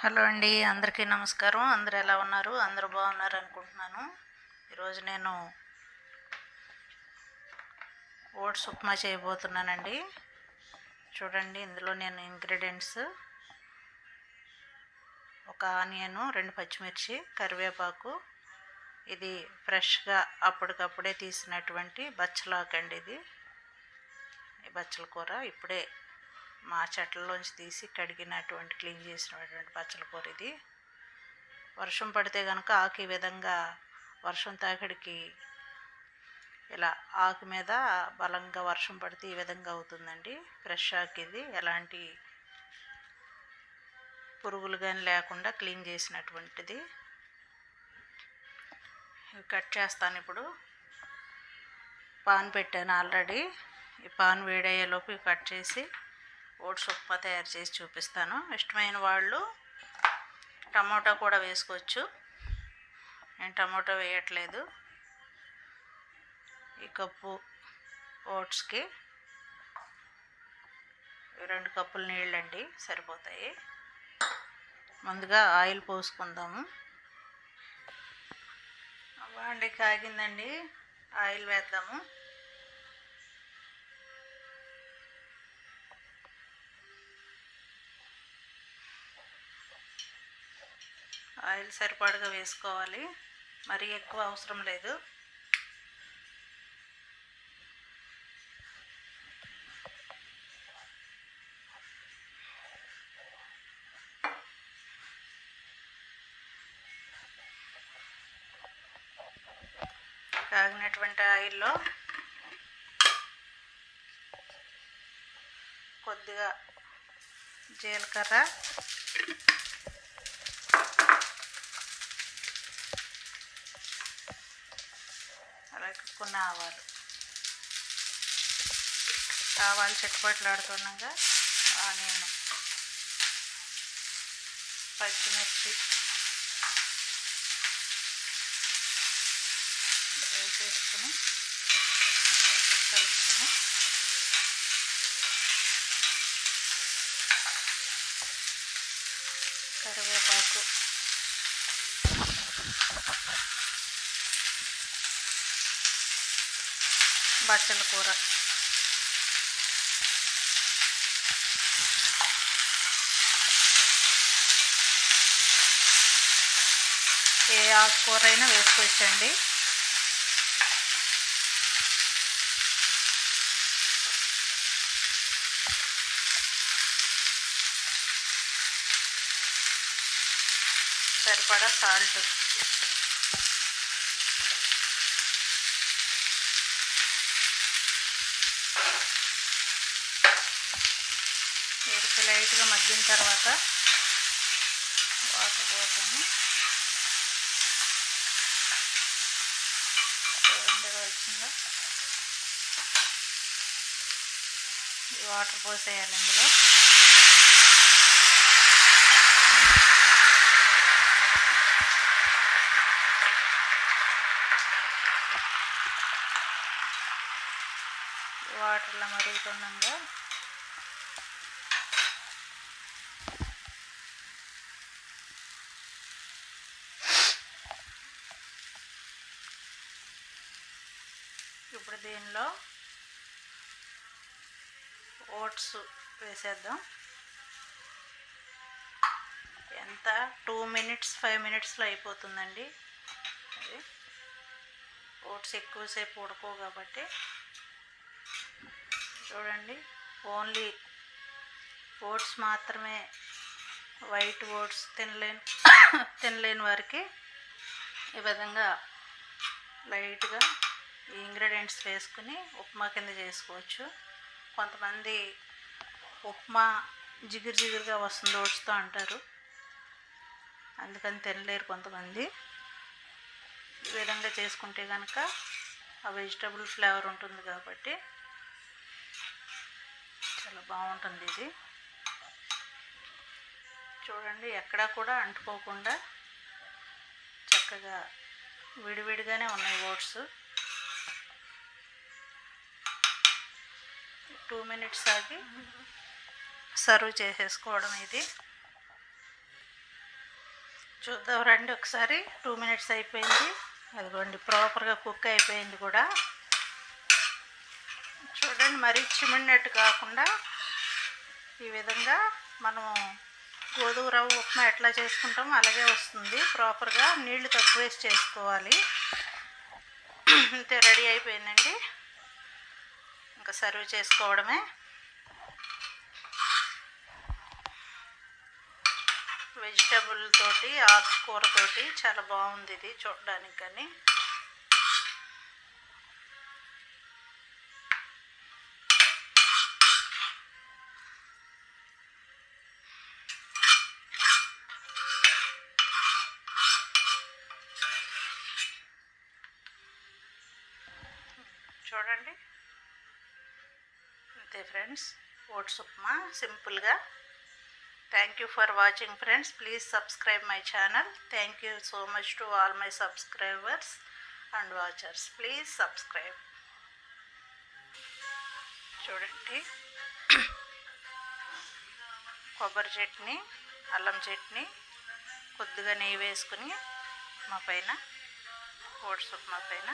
Hello అండి, అందరికీ నమస్కారం. అందరూ ఎలా ఉన్నారు? అందరూ బాగున్నారు అనుకుంటున్నాను. ఈరోజు నేను ఓట్స్ ఉప్మా చేయబోతున్నానండి. చూడండి, ఇందులో నేను ఇంగ్రీడియంట్స్: ఒక ఆనియన్, 2 పచ్చిమిర్చి, కరివేపాకు, ఇది ఫ్రెష్గా అప్పటికప్పుడే తీసినటువంటి బచ్చలాకు అండి. ఇది ఈ బచ్చల కూర ఇప్పుడే మా చెట్లలోంచి తీసి కడిగినటువంటి క్లీన్ చేసినటువంటి బచ్చల కూర. ఇది వర్షం పడితే కనుక ఆకు ఈ విధంగా వర్షం తాకిడికి ఇలా ఆకు మీద బలంగా వర్షం పడితే ఈ విధంగా అవుతుందండి. ఫ్రెష్ ఆకు ఇది, ఎలాంటి పురుగులు కానీ లేకుండా క్లీన్ చేసినటువంటిది. ఇవి కట్ చేస్తాను. ఇప్పుడు పాన్ పెట్టాను ఆల్రెడీ. ఈ పాన్ వేడయ్యేలోపు ఇవి కట్ చేసి ఓట్స్ ఉప్మా తయారు చేసి చూపిస్తాను. ఇష్టమైన వాళ్ళు టమోటా కూడా వేసుకోవచ్చు. నేను టమోటా వేయట్లేదు. ఈ కప్పు ఓట్స్కి 2 కప్పులు నీళ్ళండి, సరిపోతాయి. ముందుగా ఆయిల్ పోసుకుందాము. బాండి కాగిందండి, ఆయిల్ వేద్దాము. ఆయిల్ సరిపడగా వేసుకోవాలి, మరీ ఎక్కువ అవసరం లేదు. కాగినటువంటి ఆయిల్లో కొద్దిగా జీలకర్ర, అలాగే కొన్ని ఆవాలు చిట్టుపట్లాడుతుండగా ఆనియన్, పచ్చిమిర్చి వేసేసుకుని కలుపుకొని కరివేపాకు, బచ్చల కూర, ఏ ఆకుకూర అయినా వేసుకోవచ్చండి. సరిపడా సాల్ట్, వీరికి లైట్గా మగ్గిన తర్వాత వాటర్ పోద్దాము. వచ్చిందో ఈ వాటర్ పోసేయాలి ఇందులో. వాటర్లో మరుగుతుండగా ఇప్పుడు దీనిలో ఓట్స్ వేసేద్దాం. ఎంత 2 మినిట్స్ 5 మినిట్స్లో అయిపోతుందండి. అది ఓట్స్ ఎక్కువసేపు ఉడకవు కాబట్టి. చూడండి, ఓన్లీ ఓట్స్ మాత్రమే, వైట్ ఓట్స్ తినలేని వారికి ఈ విధంగా లైట్గా ఈ ఇంగ్రీడియంట్స్ వేసుకుని ఉప్మా కింద చేసుకోవచ్చు. కొంతమంది ఉప్మా జిగురుగా వస్తుంది ఓట్స్తో అంటారు, అందుకని తినలేరు కొంతమంది. ఈ విధంగా చేసుకుంటే కనుక ఆ వెజిటబుల్ ఫ్లేవర్ ఉంటుంది కాబట్టి చాలా బాగుంటుంది ఇది. చూడండి, ఎక్కడా కూడా అంటుకోకుండా చక్కగా విడివిడిగానే ఉన్నాయి ఓట్స్. 2 మినిట్స్ ఆగి సర్వ్ చేసేసుకోవడం. ఇది చూద్దాం రండి ఒకసారి. 2 మినిట్స్ అయిపోయింది. అదిగోండి ప్రాపర్గా కుక్ అయిపోయింది కూడా. చూడండి, మరీ చిమిడినట్టు కాకుండా ఈ విధంగా మనం గోధుమ రవ్వ ఉప్మా ఎట్లా చేసుకుంటామో అలాగే వస్తుంది. ప్రాపర్గా నీళ్లు తక్కువ వేసి చేసుకోవాలి. అంతే, రెడీ అయిపోయిందండి. ఇంకా సర్వ్ చేసుకోవడమే. వెజిటబుల్ తోటి, ఆకుకూరతోటి చాలా బాగుంది ఇది చూడడానికి. కానీ చూడండి, అంతే ఫ్రెండ్స్, ఓట్స్ ఉప్మా సింపుల్గా. Thank you for watching friends. Please subscribe my channel. Thank you so much to all my subscribers and watchers. Please subscribe. చూడండి, కొబ్బరి చట్నీ, అల్లం చట్నీ, కొద్దిగా నెయ్యి వేసుకుని మా పైన ఓట్స్ ఉప్మా పైన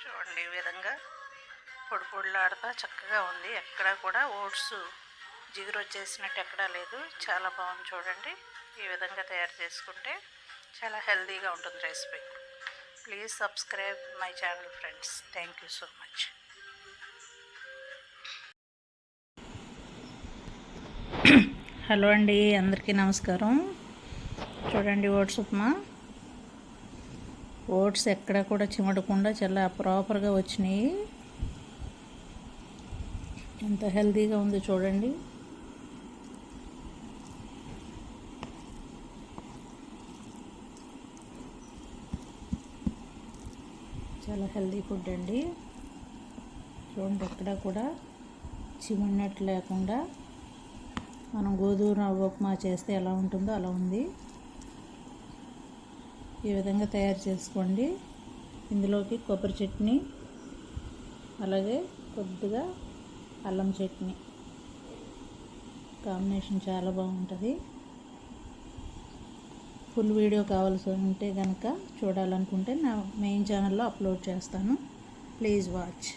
చూడండి. ఈ విధంగా పొడి పొడిలాడుతా చక్కగా ఉంది. ఎక్కడ కూడా ఓట్స్ జిగురు వచ్చేసినట్టు ఎక్కడా లేదు. చాలా బాగుంది చూడండి. ఈ విధంగా తయారు చేసుకుంటే చాలా హెల్తీగా ఉంటుంది recipe. Please subscribe my channel friends. Thank you so much. Hello అండి, అందరికీ నమస్కారం. చూడండి, ఓట్స్ ఉప్మా. ఓట్స్ ఎక్కడ కూడా చిమడకుండా చాలా ప్రాపర్గా వచ్చినాయి. ఎంత హెల్తీగా ఉంది చూడండి. చాలా హెల్తీ ఫుడ్ అండి. చూడండి, ఎక్కడ కూడా చిమడినట్టు లేకుండా మనం గోధుమ రవ్వ ఉప్మా చేస్తే ఎలా ఉంటుందో అలా ఉంది. ఈ విధంగా తయారు చేసుకోండి. ఇందులోకి కొబ్బరి చట్నీ, అలాగే కొద్దిగా అల్లం చట్నీ కాంబినేషన్ చాలా బాగుంటుంది. ఫుల్ వీడియో కావాల్సి ఉంటే కనుక చూడాలనుకుంటే నా మెయిన్ ఛానల్లో అప్లోడ్ చేస్తాను. Please watch.